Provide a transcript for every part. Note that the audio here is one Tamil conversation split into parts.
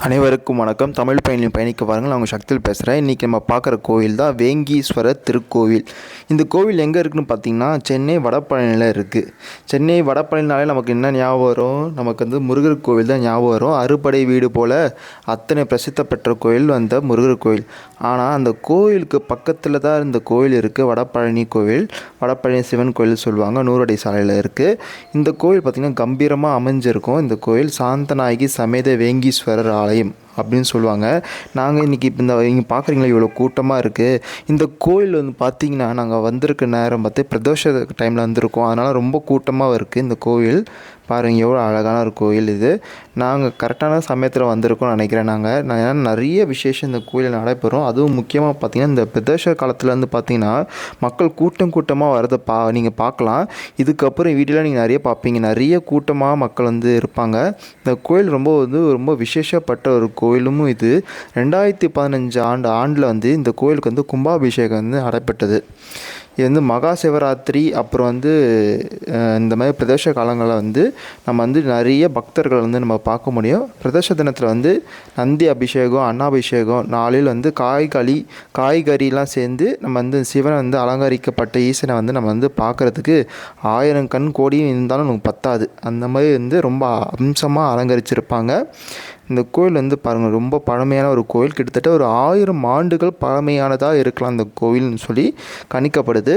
அனைவருக்கும் வணக்கம். தமிழ் பயணியில் பயணிக்க வாருங்கள். நான் உங்கள் சக்தியில் பேசுகிறேன். இன்றைக்கி நம்ம பார்க்குற கோவில் தான் வேங்கீஸ்வரர் திருக்கோவில். இந்த கோவில் எங்கே இருக்குதுன்னு பார்த்திங்கன்னா சென்னை வடபழனியில் இருக்குது. சென்னை வடபழனினாலே நமக்கு என்ன ஞாபகம் வரும்? நமக்கு வந்து முருகர் கோவில் தான் ஞாபகம் வரும். அறுபடை வீடு போல் அத்தனை பிரசித்த பெற்ற கோவில் அந்த முருகர் கோவில். ஆனால் அந்த கோவிலுக்கு பக்கத்தில் தான் இந்த கோவில் இருக்குது. வடபழனி கோவில், வடபழனி சிவன் கோவில் சொல்லுவாங்க. 100 அடி சாலையில் இருக்குது. இந்த கோவில் பார்த்திங்கன்னா கம்பீரமாக அமைஞ்சிருக்கும். இந்த கோவில் சாந்தநாயகி சமேத வேங்கீஸ்வரர் ஆலயம் அப்படின்னு சொல்லுவாங்க. நாங்கள் இன்றைக்கி இப்போ இங்கே பார்க்குறீங்களா இவ்வளோ கூட்டமாக இருக்குது. இந்த கோயில் வந்து பார்த்திங்கன்னா நாங்கள் வந்திருக்க நேரம் பார்த்து பிரதோஷ டைமில் வந்திருக்கோம். அதனால் ரொம்ப கூட்டமாக இருக்குது இந்த கோவில். பாருங்கள் எவ்வளோ அழகான ஒரு கோயில் இது. நாங்கள் கரெக்டான சமயத்தில் வந்திருக்கோம்னு நினைக்கிறேன். ஏன்னா நிறைய விசேஷம் இந்த கோயிலில் நடைபெறும். அதுவும் முக்கியமாக பார்த்திங்கன்னா இந்த பிரதோஷ காலத்தில் வந்து பார்த்திங்கன்னா மக்கள் கூட்டமாக வரதை நீங்கள் பார்க்கலாம். இதுக்கப்புறம் வீட்டில் நீங்கள் நிறைய பார்ப்பீங்க. நிறைய கூட்டமாக மக்கள் வந்து இருப்பாங்க. இந்த கோயில் ரொம்ப விசேஷப்பட்ட ஒரு கோயிலும் இது. 2015 ஆண்டில் வந்து இந்த கோயிலுக்கு வந்து கும்பாபிஷேகம் வந்து நடைபெற்றது. இது வந்து மகா சிவராத்திரி அப்புறம் வந்து இந்த மாதிரி பிரதோஷ காலங்களில் வந்து நம்ம வந்து நிறைய பக்தர்கள் வந்து நம்ம பார்க்க முடியும். பிரதோஷ தினத்தில் வந்து நந்தி அபிஷேகம், அன்னாபிஷேகம், நாளில் வந்து காய்கறிலாம் சேர்ந்து நம்ம வந்து சிவனை வந்து அலங்கரிக்கப்பட்ட ஈசனை வந்து நம்ம வந்து பார்க்குறதுக்கு 1000 கண் கோடியும் இருந்தாலும் நமக்கு பத்தாது. அந்த மாதிரி வந்து ரொம்ப அம்சமாக அலங்கரிச்சிருப்பாங்க. இந்த கோயில் வந்து பாருங்கள் ரொம்ப பழமையான ஒரு கோயில். கிட்டத்தட்ட ஒரு 1000 ஆண்டுகள் பழமையானதாக இருக்கலாம் இந்த கோவில்னு சொல்லி கணிக்கப்படுது.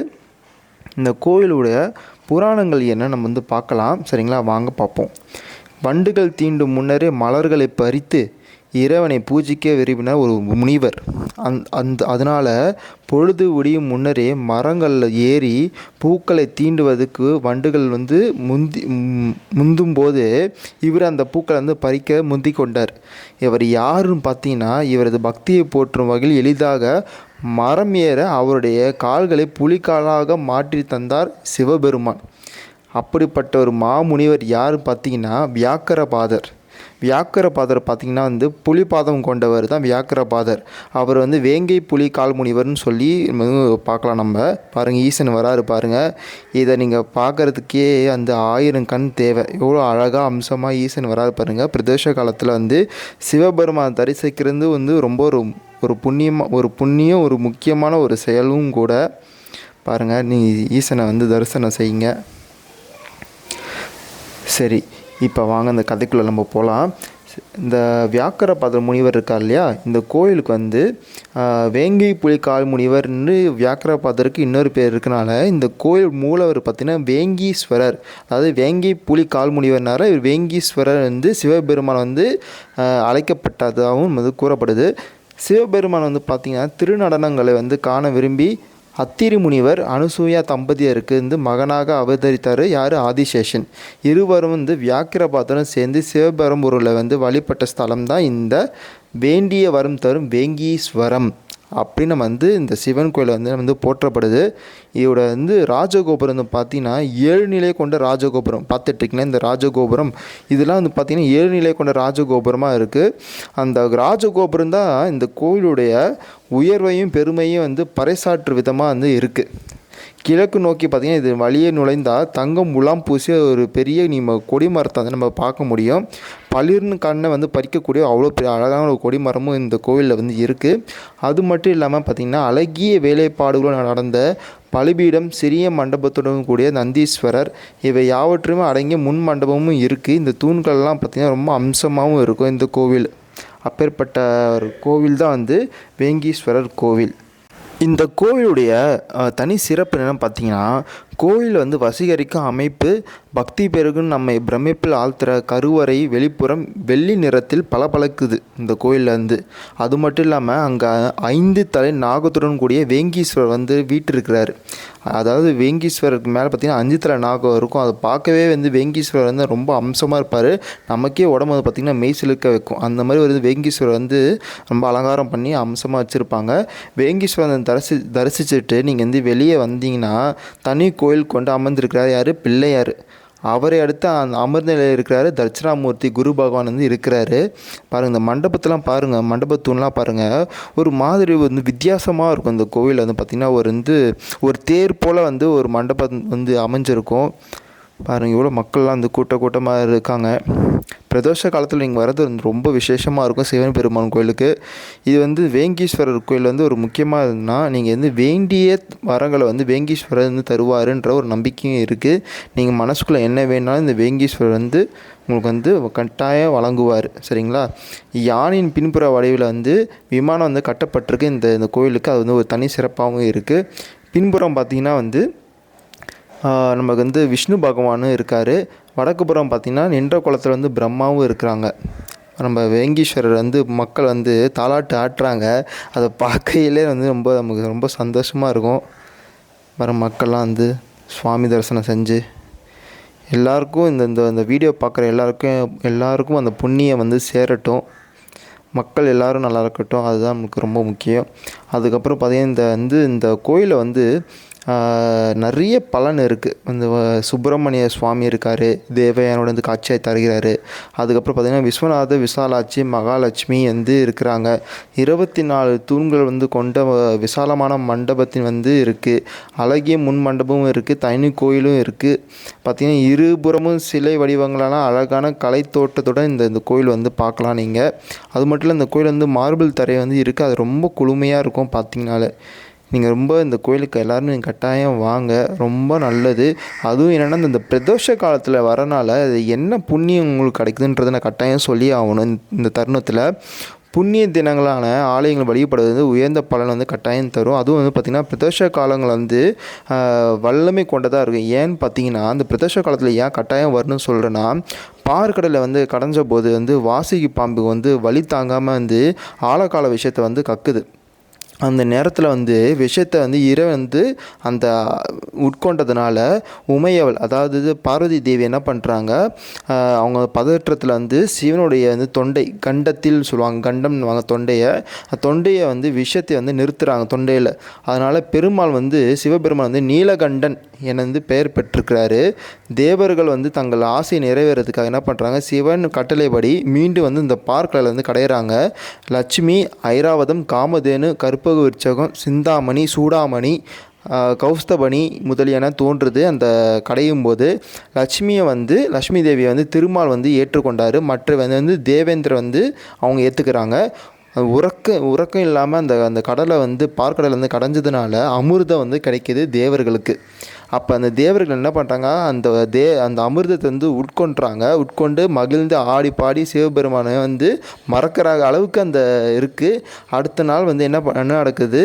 இந்த கோயிலுடைய புராணங்கள் என்ன நம்ம வந்து பார்க்கலாம். சரிங்களா, வாங்க பார்ப்போம். வண்டுகள் தீண்டும் முன்னரே மலர்களை பறித்து இறைவனை பூஜிக்க விரும்பினார் ஒரு முனிவர். அதனால் பொழுது விடியும் முன்னரே மரங்களில் ஏறி பூக்களை தீண்டுவதற்கு வண்டுகள் வந்து முந்தும் போது இவர் அந்த பூக்களை வந்து பறிக்க முந்தி கொண்டார். இவர் யாருன்னு பார்த்தீங்கன்னா இவரது பக்தியை போற்றும் வகையில் எளிதாக மரம் ஏற அவருடைய கால்களை புலிக்காலாக மாற்றி தந்தார் சிவபெருமான். அப்படிப்பட்ட ஒரு மாமுனிவர் யார் பார்த்தீங்கன்னா வியாக்கரபாதர் பார்த்திங்கன்னா வந்து புலிபாதம் கொண்டவர் தான் வியாக்கரபாதர். அவர் வந்து வேங்கை புலி கால் முனிவர்னு சொல்லி பார்க்கலாம். நம்ம பாருங்கள் ஈசன் வராரு பாருங்கள். இதை நீங்கள் பார்க்குறதுக்கே அந்த 1000 கண் தேவை. எவ்வளோ அழகாக அம்சமாக ஈசன் வராரு பாருங்கள். பிரதோஷ காலத்தில் வந்து சிவபெருமான் தரிசிக்கிறது வந்து ரொம்ப ஒரு முக்கியமான ஒரு செயலும் கூட. பாருங்கள், நீ ஈசனை வந்து தரிசனம் செய்யுங்க. சரி, இப்போ வாங்க இந்த கதைக்குள்ளே நம்ம போகலாம். இந்த வியாக்கரபாதர் முனிவர் இருக்கார் இல்லையா, இந்த கோயிலுக்கு வந்து வேங்கை புலிக்கால் முனிவர்னு வியாக்கரபாதருக்கு இன்னொரு பேர் இருக்கனால இந்த கோயில் மூலவர் பார்த்திங்கன்னா வேங்கீஸ்வரர். அதாவது வேங்கை புலிக்கால் முனிவர்னால இவர் வேங்கீஸ்வரர் வந்து சிவபெருமான் வந்து அழைக்கப்பட்டதாகவும் வந்து கூறப்படுது. சிவபெருமான் வந்து பார்த்திங்கன்னா திருநடனங்களை வந்து காண விரும்பி அத்திரி முனிவர் அனுசூயா தம்பதியருக்கு வந்து மகனாக அவதரித்தார். யார்? ஆதிசேஷன். இருவரும் வந்து வியாக்கிரபாதரும் சேர்ந்து சிவபெரும்பூரில் வந்து வழிபட்ட ஸ்தலம் தான் இந்த வேண்டிய வரம் தரும் வேங்கீஸ்வரம் அப்படின்னு வந்து இந்த சிவன் கோயில் வந்து போற்றப்படுது. இதோட வந்து ராஜகோபுரம் வந்து பார்த்திங்கன்னா 7 நிலை கொண்ட ராஜகோபுரம். பார்த்துட்ருக்கீங்களா இந்த ராஜகோபுரம்? இதெல்லாம் வந்து பார்த்திங்கன்னா 7 நிலை கொண்ட ராஜகோபுரமாக இருக்குது. அந்த ராஜகோபுரம் தான் இந்த கோயிலுடைய உயர்வையும் பெருமையும் வந்து பறைசாற்று விதமாக வந்து இருக்குது. கிழக்கு நோக்கி பார்த்திங்கன்னா இது வழியே நுழைந்தால் தங்கம் முலாம் பூசிய ஒரு பெரிய கொடிமரத்தை வந்து நம்ம பார்க்க முடியும். பளிர்னு கண்ணை வந்து பறிக்கக்கூடிய அவ்வளோ பெரிய அழகான ஒரு கொடிமரமும் இந்த கோவிலில் வந்து இருக்குது. அது மட்டும் இல்லாமல் பார்த்திங்கன்னா அழகிய வேலைப்பாடுகளும் நடந்த பலிபீடம், சிறிய மண்டபத்துடன் கூடிய நந்தீஸ்வரர் இவை யாவற்றையுமே அடங்கிய முன் மண்டபமும் இருக்குது. இந்த தூண்கள்லாம் பார்த்திங்கன்னா ரொம்ப அம்சமாகவும் இருக்கும் இந்த கோவில். அப்பேற்பட்ட ஒரு கோவில் தான் வந்து வேங்கீஸ்வரர் கோவில். இந்த கோவிலுடைய தனி சிறப்பு என்னென்னு பார்த்தீங்கன்னா கோவில் வந்து வசீகரிக்கும் அமைப்பு, பக்தி பெருகுன்னு நம்மை பிரமிப்பில் ஆழ்த்துற கருவறை வெளிப்புறம் வெள்ளி நிறத்தில் பளபளக்குது இந்த கோயிலில் வந்து. அது மட்டும் இல்லாமல் அங்கே 5 தலை நாகத்துடன் கூடிய வேங்கீஸ்வரர் வந்து வீட்டிருக்கிறார். அதாவது வேங்கீஸ்வரருக்கு மேலே பார்த்திங்கன்னா 5 தலை நாகம் இருக்கும். அதை பார்க்கவே வந்து வேங்கீஸ்வரர் வந்து ரொம்ப அம்சமாக இருப்பார். நமக்கே உடம்பு வந்து பார்த்திங்கன்னா மெய் சிலுக்க வைக்கும். அந்த மாதிரி ஒரு வேங்கீஸ்வரர் வந்து ரொம்ப அலங்காரம் பண்ணி அம்சமாக வச்சுருப்பாங்க. வேங்கீஸ்வரன் தரிசிச்சுட்டு நீங்கள் வந்து வெளியே வந்தீங்கன்னா தனி கோயில் கொண்டு அமர்ந்திருக்கிறார் யார்? பிள்ளையார். அவரை அடுத்து அந்த அமர்ந்த நிலையில் இருக்கிறாரு தட்சிணாமூர்த்தி குரு பகவான் வந்து இருக்கிறாரு. பாருங்கள் இந்த மண்டபத்தெலாம் பாருங்கள், மண்டபத்தூண்லாம் பாருங்கள், ஒரு மாதிரி வந்து வித்தியாசமாக இருக்கும். இந்த கோவில் வந்து பார்த்திங்கன்னா ஒரு தேர் போல் வந்து ஒரு மண்டபம் வந்து அமைஞ்சிருக்கும். பாருங்கள் இவ்வளோ மக்கள்லாம் வந்து கூட்டமாக இருக்காங்க. பிரதோஷ காலத்தில் நீங்கள் வர்றது வந்து ரொம்ப விசேஷமாக இருக்கும் சிவன் பெருமான் கோயிலுக்கு. இது வந்து வேங்கீஸ்வரர் கோயில் வந்து ஒரு முக்கியமாக இருக்குன்னா, நீங்கள் வந்து வேண்டிய வரங்களை வந்து வேங்கீஸ்வரர் வந்து தருவாருன்ற ஒரு நம்பிக்கையும் இருக்குது. நீங்கள் மனசுக்குள்ளே என்ன வேணாலும் இந்த வேங்கீஸ்வரர் வந்து உங்களுக்கு வந்து கட்டாயம் வழங்குவார். சரிங்களா? யானையின் பின்புற வடிவில் வந்து விமானம் வந்து கட்டப்பட்டிருக்கு இந்த இந்த கோயிலுக்கு. அது வந்து ஒரு தனி சிறப்பாகவும் இருக்குது. பின்புறம் பார்த்திங்கன்னா வந்து நமக்கு வந்து விஷ்ணு பகவானும் இருக்கார். வடக்கு புறம் பார்த்திங்கன்னா நின்ற குளத்தில் வந்து பிரம்மாவும் இருக்கிறாங்க. நம்ம வேங்கீஸ்வரர் வந்து மக்கள் வந்து தாலாட்டு ஆட்டுறாங்க. அதை பார்க்கையிலே வந்து நமக்கு ரொம்ப சந்தோஷமாக இருக்கும். வர மக்கள்லாம் வந்து சுவாமி தரிசனம் செஞ்சு எல்லாருக்கும் இந்த வீடியோ பார்க்குற எல்லாருக்கும் அந்த புண்ணியம் வந்து சேரட்டும். மக்கள் எல்லோரும் நல்லா இருக்கட்டும். அதுதான் நமக்கு ரொம்ப முக்கியம். அதுக்கப்புறம் பார்த்திங்கன்னா இந்த கோயிலை வந்து நிறைய பலன் இருக்குது. இந்த சுப்பிரமணிய சுவாமி இருக்கார், தேவயானோட வந்து காட்சியாக தருகிறார். அதுக்கப்புறம் பார்த்திங்கன்னா விஸ்வநாத, விசாலாட்சி, மகாலட்சுமி வந்து இருக்கிறாங்க. 24 தூண்கள் வந்து கொண்ட விசாலமான மண்டபத்தின் வந்து இருக்குது. அழகிய முன் மண்டபமும் இருக்குது, தனி கோயிலும் இருக்குது. பார்த்திங்கன்னா இருபுறமும் சிலை வடிவங்களான அழகான கலை தோட்டத்துடன் இந்த கோயில் வந்து பார்க்கலாம் நீங்கள். அது மட்டும் இல்லை, இந்த கோயில் வந்து மார்பிள் தரை வந்து இருக்குது. அது ரொம்ப குளுமையாக இருக்கும். பார்த்திங்கனாலே நீங்கள் ரொம்ப இந்த கோயிலுக்கு எல்லோரும் நீங்கள் கட்டாயம் வாங்க, ரொம்ப நல்லது. அதுவும் என்னென்னா இந்த பிரதோஷ காலத்தில் வரனால அது என்ன புண்ணியம் உங்களுக்கு கிடைக்குதுன்றதை நான் கட்டாயம் சொல்லி ஆகணும். இந்த தருணத்தில் புண்ணிய தினங்களான ஆலயங்கள் வழிபடுவது உயர்ந்த பலன் வந்து கட்டாயம் தரும். அதுவும் வந்து பார்த்திங்கன்னா பிரதோஷ காலங்கள் வந்து வல்லமை கொண்டதாக இருக்கும். ஏன்னு பார்த்தீங்கன்னா அந்த பிரதோஷ காலத்தில் ஏன் கட்டாயம் வரணும்னு சொல்கிறேன்னா, பார்க்கடலில் வந்து கடைஞ்ச போது வந்து வாசுகி பாம்பு வந்து வலி தாங்காமல் வந்து ஆழகால விஷயத்தை வந்து கக்குது. அந்த நேரத்தில் வந்து விஷயத்தை வந்து இறைவன் வந்து அந்த உட்கொண்டதுனால உமையவள், அதாவது பார்வதி தேவி என்ன பண்ணுறாங்க, அவங்க பதற்றத்தில் வந்து சிவனுடைய வந்து தொண்டை கண்டத்தில் சொல்லுவாங்க, கண்டம்னுவாங்க தொண்டையை வந்து விஷயத்தை வந்து நிறுத்துகிறாங்க தொண்டையில். அதனால் பெருமாள் வந்து சிவபெருமான் வந்து நீலகண்டன் என வந்து பெயர் பெற்றிருக்கிறாரு. தேவர்கள் வந்து தங்கள் ஆசையை நிறைவேறதுக்காக என்ன பண்ணுறாங்க, சிவன் கட்டளைப்படி மீண்டும் வந்து இந்த பார்க்கடலில் வந்து கடையிறாங்க. லட்சுமி, ஐராவதம், காமதேனு, கற்பக விருட்சகம், சிந்தாமணி, சூடாமணி, கௌஸ்தபணி முதலியன தோன்றுது. அந்த கடையும் போது லட்சுமி தேவியை வந்து திருமால் வந்து ஏற்றுக்கொண்டார். மற்ற வந்து தேவேந்திர வந்து அவங்க ஏற்றுக்கிறாங்க. உறக்கம் இல்லாமல் அந்த கடலை வந்து பார்க்கடலை வந்து கடைஞ்சதுனால அமிர்தம் வந்து கிடைக்கிது தேவர்களுக்கு. அப்போ அந்த தேவர்கள் என்ன பண்ணுறாங்க, அந்த அமிர்தத்தை வந்து உட்கொண்டு மகிழ்ந்து ஆடி பாடி சிவபெருமானை வந்து மறக்கிற அளவுக்கு அந்த இருக்குது. அடுத்த நாள் வந்து என்ன நடக்குது,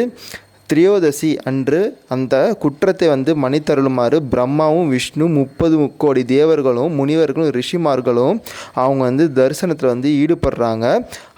திரியோதசி அன்று அந்த குற்றத்தை வந்து மன்னித்தருளுமாறு பிரம்மாவும் விஷ்ணு 30 கோடி தேவர்களும் முனிவர்களும் ரிஷிமார்களும் அவங்க வந்து தரிசனத்தில் வந்து ஈடுபடுறாங்க.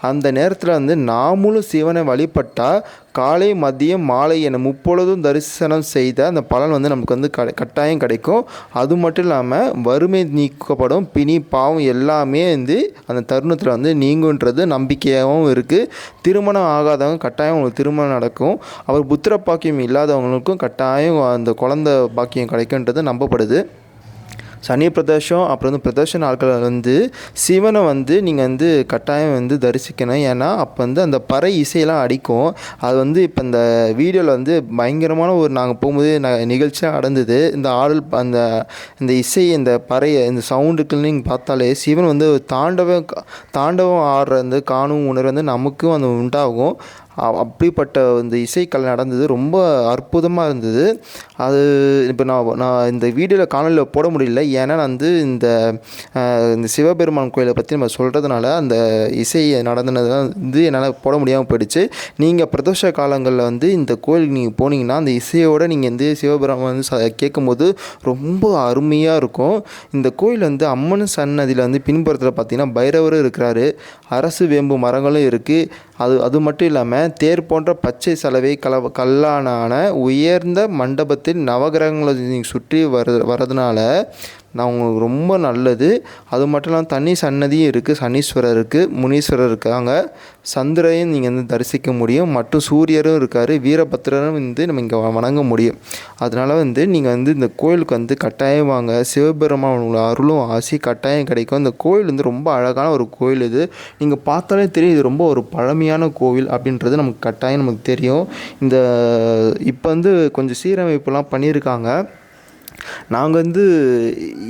அந்த நேரத்தில் வந்து நாமளும் சிவனை வழிபட்டால் காலை மதியம் மாலை என முப்பொழுதும் தரிசனம் செய்த அந்த பலன் வந்து நமக்கு வந்து கட்டாயம் கிடைக்கும். அது மட்டும் இல்லாமல் வறுமை நீக்கப்படும், பிணி பாவம் எல்லாமே வந்து அந்த தருணத்தில் வந்து நீங்குன்றது நம்பிக்கையாகவும் இருக்குது. திருமணம் ஆகாதவங்க கட்டாயம் அவங்களுக்கு திருமணம் நடக்கும். அவர் புத்திர பாக்கியம் இல்லாதவங்களுக்கும் கட்டாயம் அந்த குழந்தை பாக்கியம் கிடைக்குன்றது நம்பப்படுது. சனி பிரதோஷம் அப்புறம் வந்து பிரதோஷ நாட்கள் வந்து சிவனை வந்து நீங்கள் வந்து கட்டாயம் வந்து தரிசிக்கணும். ஏன்னா அப்போ வந்து அந்த பறை இசையெல்லாம் அடிக்கும். அது வந்து இப்போ இந்த வீடியோவில் வந்து பயங்கரமான நாங்கள் போகும்போது நிகழ்ச்சியாக நடந்தது. இந்த ஆடல் இந்த இசை இந்த பறை இந்த சவுண்டுக்குன்னு நீங்கள் பார்த்தாலே சிவன் வந்து தாண்டவம் ஆடுற அந்த காணும் உணர்வு வந்து நமக்கும் அந்த உண்டாகும். அப்படிப்பட்ட இந்த இசைக்கலை நடந்தது, ரொம்ப அற்புதமாக இருந்தது. அது இப்போ நான் இந்த வீடியோவில் காணொலியில் போட முடியல. ஏன்னா நான் வந்து இந்த சிவபெருமான் கோயிலை பற்றி நம்ம சொல்கிறதுனால அந்த இசை நடந்ததுலாம் வந்து என்னால் போட முடியாமல் போயிடுச்சு. நீங்கள் பிரதோஷ காலங்களில் வந்து இந்த கோயிலுக்கு நீங்கள் போனீங்கன்னா அந்த இசையோடு நீங்கள் வந்து சிவபெருமான் வந்து கேட்கும்போது ரொம்ப அருமையாக இருக்கும். இந்த கோயில் வந்து அம்மன் சன்னதியில் வந்து பின்புறத்தில் பார்த்திங்கன்னா பைரவரும் இருக்கிறாரு, அரசு வேம்பு மரங்களும் இருக்குது. அது மட்டும் இல்லாமல் தேர் போன்ற பச்சை சலவை கல்லான உயர்ந்த மண்டபத்தில் நவகிரகங்களை நீங்கள் சுற்றி வர்றதுனால உங்களுக்கு ரொம்ப நல்லது. அது மட்டும் இல்லாமல் தனி சன்னதியும் இருக்குது, சனீஸ்வரர் இருக்குது, முனீஸ்வரர் இருக்காங்க, சந்திரையும் நீங்கள் வந்து தரிசிக்க முடியும், மற்றும் சூரியரும் இருக்கார், வீரபத்திரரும் வந்து நம்ம இங்கே வணங்க முடியும். அதனால் வந்து நீங்கள் வந்து இந்த கோயிலுக்கு வந்து கட்டாயம் வாங்க. சிவபெருமான் உங்களை அருளும் ஆசி கட்டாயம் கிடைக்கும். இந்த கோயில் வந்து ரொம்ப அழகான ஒரு கோயில். இது நீங்கள் பார்த்தாலே தெரியும், இது ரொம்ப ஒரு பழமையான கோவில் அப்படின்றது நமக்கு கட்டாயம் நமக்கு தெரியும். இப்போ வந்து கொஞ்சம் சீரமைப்புலாம் பண்ணியிருக்காங்க. நாங்கள் வந்து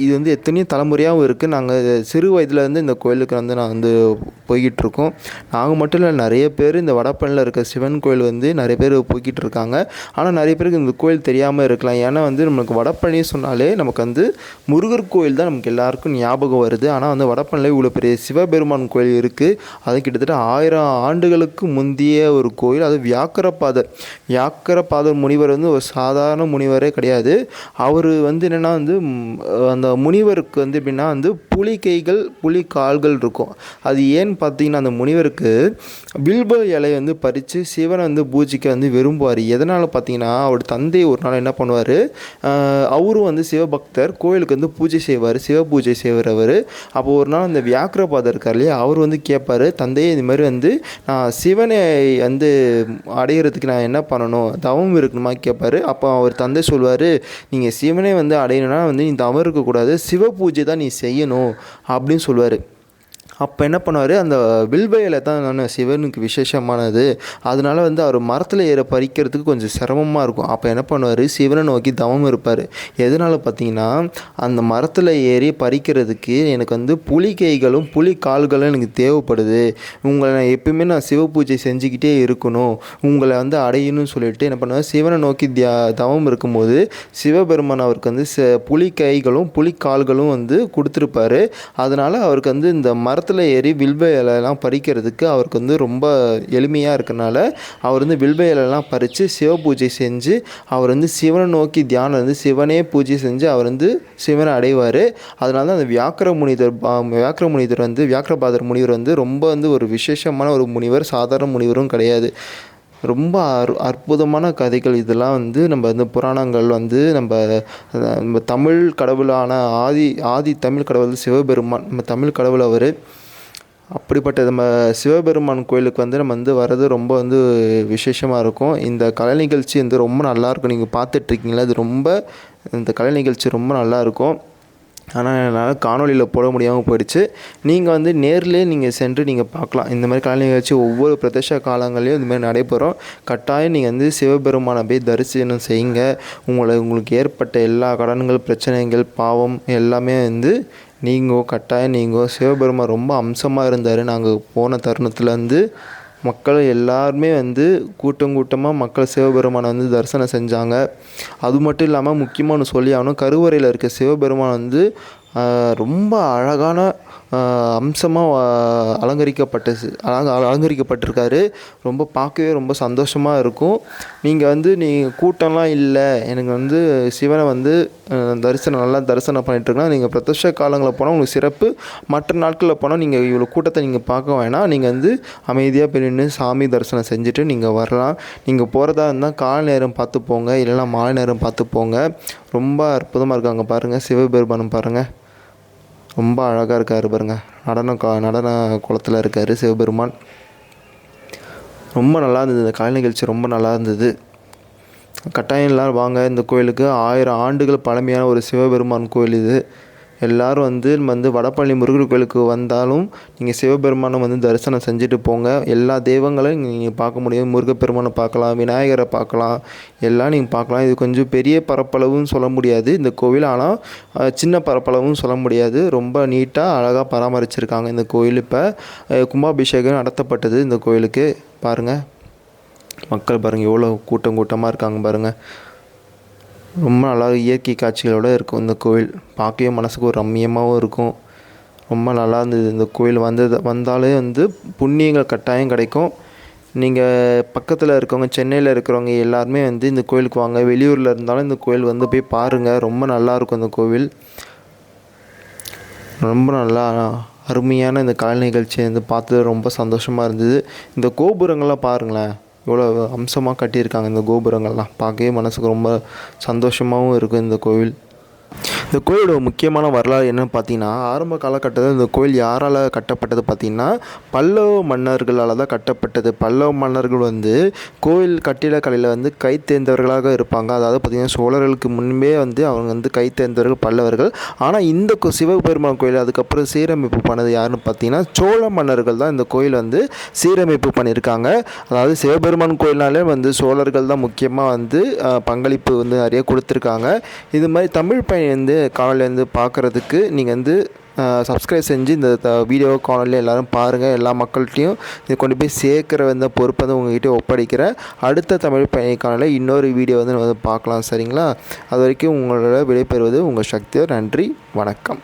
இது வந்து எத்தனையோ தலைமுறையாகவும் இருக்குது. நாங்கள் சிறு வயதுலேருந்து இந்த கோயிலுக்கு வந்து நான் வந்து போய்கிட்டுருக்கோம். நாங்கள் மட்டும் இல்லை, நிறைய பேர் இந்த வடபழனியில் இருக்க சிவன் கோயில் வந்து நிறைய பேர் போய்கிட்டு இருக்காங்க. ஆனால் நிறைய பேருக்கு இந்த கோயில் தெரியாமல் இருக்கலாம். ஏன்னா வந்து நம்மளுக்கு வடபழனி சொன்னாலே நமக்கு வந்து முருகர் கோயில் தான் நமக்கு எல்லாருக்கும் ஞாபகம் வருது. ஆனால் வந்து வடபழனியில் இவ்வளோ பெரிய சிவபெருமான் கோயில் இருக்குது. அது கிட்டத்தட்ட 1000 ஆண்டுகளுக்கு முந்திய ஒரு கோயில். அது வியாக்கரபாதர் முனிவர் வந்து ஒரு சாதாரண முனிவரே கிடையாது. அவர் வந்து என்னென்னா வந்து அந்த முனிவருக்கு வந்து எப்படின்னா வந்து புலி கைகள் புலி கால்கள் இருக்கும். அது ஏன்னு பார்த்தீங்கன்னா, அந்த முனிவருக்கு வில்வ இலையை வந்து பறித்து சிவனை வந்து பூஜைக்க வந்து விரும்புவார். எதனால் பார்த்தீங்கன்னா, அவர் தந்தை ஒரு நாள் என்ன பண்ணுவார், அவரும் வந்து சிவபக்தர், கோயிலுக்கு வந்து பூஜை செய்வார், சிவ பூஜை செய்வார் அவர். அப்போ ஒரு நாள் அந்த வியாக்கிரபாதர் இருக்கார் இல்லையா, அவர் வந்து கேட்பார், தந்தையே இது மாதிரி வந்து நான் சிவனை வந்து அடையிறதுக்கு நான் என்ன பண்ணணும், தவம் இருக்கணுமா கேட்பார். அப்போ அவர் தந்தை சொல்வார், நீங்கள் சிவனை வந்து அடையணும்னா வந்து நீ தவம் இருக்கக்கூடாது, சிவ பூஜை தான் நீ செய்யணும் அப்படின்னு சொல்லுவார். அப்போ என்ன பண்ணுவார், அந்த வில்வ இலை தான் நான் சிவனுக்கு விசேஷமானது, அதனால வந்து அவர் மரத்தில் ஏற பறிக்கிறதுக்கு கொஞ்சம் சிரமமாக இருக்கும். அப்போ என்ன பண்ணுவார், சிவனை நோக்கி தவம் இருப்பார். எதனால் பார்த்தீங்கன்னா, அந்த மரத்தில் ஏறி பறிக்கிறதுக்கு எனக்கு வந்து புலி கைகளும் புலி கால்களும் எனக்கு தேவைப்படுது, உங்களை நான் எப்பயுமே நான் சிவ பூஜை செஞ்சுக்கிட்டே இருக்கணும், உங்களை வந்து அடையணும்னு சொல்லிட்டு என்ன பண்ணுவார், சிவனை நோக்கி தவம் இருக்கும்போது சிவபெருமான் அவருக்கு வந்து புலி கைகளும் புலி கால்களும் வந்து கொடுத்துருப்பாரு. அதனால் அவருக்கு வந்து இந்த மரத்தில் ஏறி வில்வ இலையெல்லாம் பறிக்கிறதுக்கு அவருக்கு வந்து ரொம்ப எளிமையாக இருக்கனால அவர் வந்து வில்வ இலையெல்லாம் பறித்து சிவ பூஜை செஞ்சு அவர் வந்து சிவனை நோக்கி தியானம் வந்து சிவனே பூஜை செஞ்சு அவர் வந்து சிவனை அடைவார். அதனால தான் அந்த வியாக்கிரபாதர் முனிவர் வந்து ரொம்ப வந்து ஒரு விசேஷமான ஒரு முனிவர், சாதாரண முனிவரும் கிடையாது. ரொம்ப அற்புதமான கதைகள் இதெல்லாம் வந்து நம்ம வந்து புராணங்கள் வந்து நம்ம தமிழ் கடவுளான ஆதி தமிழ் கடவுள் சிவபெருமான், நம்ம தமிழ் கடவுள் அவர். அப்படிப்பட்ட நம்ம சிவபெருமான் கோயிலுக்கு வந்து நம்ம வந்து வர்றது ரொம்ப வந்து விசேஷமாக இருக்கும். இந்த கலை நிகழ்ச்சி வந்து ரொம்ப நல்லாயிருக்கும். நீங்கள் பார்த்துட்ருக்கீங்களா, இது இந்த கலை நிகழ்ச்சி ரொம்ப நல்லாயிருக்கும். ஆனால் என்னால் காணொலியில் போட முடியாமல் போயிடுச்சு. நீங்கள் வந்து நேர்லேயே நீங்கள் சென்று நீங்கள் பார்க்கலாம். இந்த மாதிரி கலை நிகழ்ச்சி ஒவ்வொரு பிரதேச காலங்கள்லேயும் இதுமாதிரி நடைபெறும். கட்டாயம் நீங்கள் வந்து சிவபெருமானை போய் தரிசனம் செய்யுங்க. உங்களுக்கு ஏற்பட்ட எல்லா கடன்கள், பிரச்சனைகள், பாவம் எல்லாமே வந்து கட்டாயம் சிவபெருமான் ரொம்ப அம்சமாக இருந்தார். நாங்கள் போன தருணத்தில் வந்து மக்கள் எல்லாருமே வந்து கூட்டமாக மக்கள் சிவபெருமானை வந்து தரிசனம் செஞ்சாங்க. அது மட்டும் இல்லாமல் முக்கியமாக ஒன்று சொல்லி ஆகணும், கருவறையில் இருக்க சிவபெருமான் வந்து ரொம்ப அழகான அம்சமாக அலங்கரிக்கப்பட்டிருக்காரு. ரொம்ப பார்க்கவே ரொம்ப சந்தோஷமாக இருக்கும். நீங்கள் கூட்டம்லாம் இல்லை, எனக்கு வந்து சிவனை வந்து நல்லா தரிசனம் பண்ணிட்டுருக்கலாம், நீங்கள் பிரதோஷ காலங்களில் போனால் உங்களுக்கு சிறப்பு. மற்ற நாட்களில் போனால் நீங்கள் இவ்வளோ கூட்டத்தை நீங்கள் பார்க்க வேணாம், நீங்கள் வந்து அமைதியாக போய் நின்று சாமி தரிசனம் செஞ்சுட்டு நீங்கள் வரலாம். நீங்கள் போகிறதா இருந்தால் காலை நேரம் பார்த்து போங்க, இல்லைன்னா மாலை நேரம் பார்த்து போங்க. ரொம்ப அற்புதமாக இருக்காங்க பாருங்கள், சிவபெருமானம் பாருங்கள், ரொம்ப அழகாக இருக்கார் பாருங்கள். நடன குளத்தில் இருக்கார் சிவபெருமான். ரொம்ப நல்லா இருந்தது இந்த கலை நிகழ்ச்சி, ரொம்ப நல்லா இருந்தது. கட்டாயம் எல்லோரும் வாங்க இந்த கோயிலுக்கு. 1000 ஆண்டுகள் பழமையான ஒரு சிவபெருமான் கோயில் இது. எல்லோரும் வந்து வடபழனி முருகர் கோயிலுக்கு வந்தாலும் நீங்கள் சிவபெருமானை வந்து தரிசனம் செஞ்சுட்டு போங்க. எல்லா தெய்வங்களையும் நீங்கள் பார்க்க முடியும். முருகப்பெருமானை பார்க்கலாம், விநாயகரை பார்க்கலாம், எல்லாம் நீங்கள் பார்க்கலாம். இது கொஞ்சம் பெரிய பரப்பளவுன்னு சொல்ல முடியாது இந்த கோவில், ஆனால் சின்ன பரப்பளவும் சொல்ல முடியாது. ரொம்ப நீட்டாக அழகாக பராமரிச்சிருக்காங்க இந்த கோயில். இப்போ கும்பாபிஷேகம் நடத்தப்பட்டது இந்த கோயிலுக்கு. பாருங்கள் மக்கள் பாருங்கள் எவ்வளோ கூட்டமாக இருக்காங்க பாருங்கள். ரொம்ப நல்லா இயற்கை காட்சிகளோடு இருக்கும் இந்த கோவில். பார்க்கவே மனதுக்கு ஒரு ரம்மியமாகவும் இருக்கும். ரொம்ப நல்லா இருந்தது இந்த கோயில். வந்தாலே வந்து புண்ணியங்கள் கட்டாயம் கிடைக்கும். நீங்கள் பக்கத்தில் இருக்கவங்க, சென்னையில் இருக்கிறவங்க எல்லாருமே வந்து இந்த கோயிலுக்கு வாங்க. வெளியூரில் இருந்தாலும் இந்த கோயில் வந்து போய் பாருங்கள். ரொம்ப நல்லாயிருக்கும் இந்த கோவில். ரொம்ப நல்லா அருமையான இந்த கலை நிகழ்ச்சியை வந்து பார்த்தது ரொம்ப சந்தோஷமாக இருந்தது. இந்த கோபுரங்கள்லாம் பாருங்களேன், இவ்வளோ அம்சமாக கட்டியிருக்காங்க. இந்த கோபுரங்கள்லாம் பார்க்கவே மனதுக்கு ரொம்ப சந்தோஷமாகவும் இருக்கும் இந்த கோவில். இந்த கோயிலோட முக்கியமான வரலாறு என்னென்னு பார்த்தீங்கன்னா, ஆரம்ப காலகட்டத்தில் இந்த கோயில் யாரால் கட்டப்பட்டது பார்த்தீங்கன்னா, பல்லவ மன்னர்களால் தான் கட்டப்பட்டது. பல்லவ மன்னர்கள் வந்து கோயில் கட்டிடக்கலையில் வந்து கைத்தேர்ந்தவர்களாக இருப்பாங்க. அதாவது பார்த்திங்கன்னா, சோழர்களுக்கு முன்பே வந்து அவங்க வந்து கைத்தேர்ந்தவர்கள் பல்லவர்கள். ஆனால் இந்த சிவபெருமான் கோயில் அதுக்கப்புறம் சீரமைப்பு பண்ணது யாருன்னு பார்த்தீங்கன்னா, சோழ மன்னர்கள் தான் இந்த கோயில் வந்து சீரமைப்பு பண்ணியிருக்காங்க. அதாவது சிவபெருமான் கோயில்னாலே வந்து சோழர்கள் தான் முக்கியமாக வந்து பங்களிப்பு வந்து நிறைய கொடுத்துருக்காங்க. இது மாதிரி தமிழ் பயணி வந்து காணொலியிலேருந்து பார்க்குறதுக்கு நீங்கள் வந்து சப்ஸ்கிரைப் செஞ்சு இந்த வீடியோ காணொலியில் எல்லோரும் பாருங்கள். எல்லா மக்கள்கிட்டையும் இதை கொண்டு போய் சேர்க்குற வந்து பொறுப்பை வந்து உங்கள்கிட்ட ஒப்படைக்கிறேன். அடுத்த தமிழ் பயணி காணொலியில் இன்னொரு வீடியோ வந்து பார்க்கலாம். சரிங்களா? அது வரைக்கும் உங்களோட விடைபெறுவது உங்கள் சக்தியோ. நன்றி, வணக்கம்.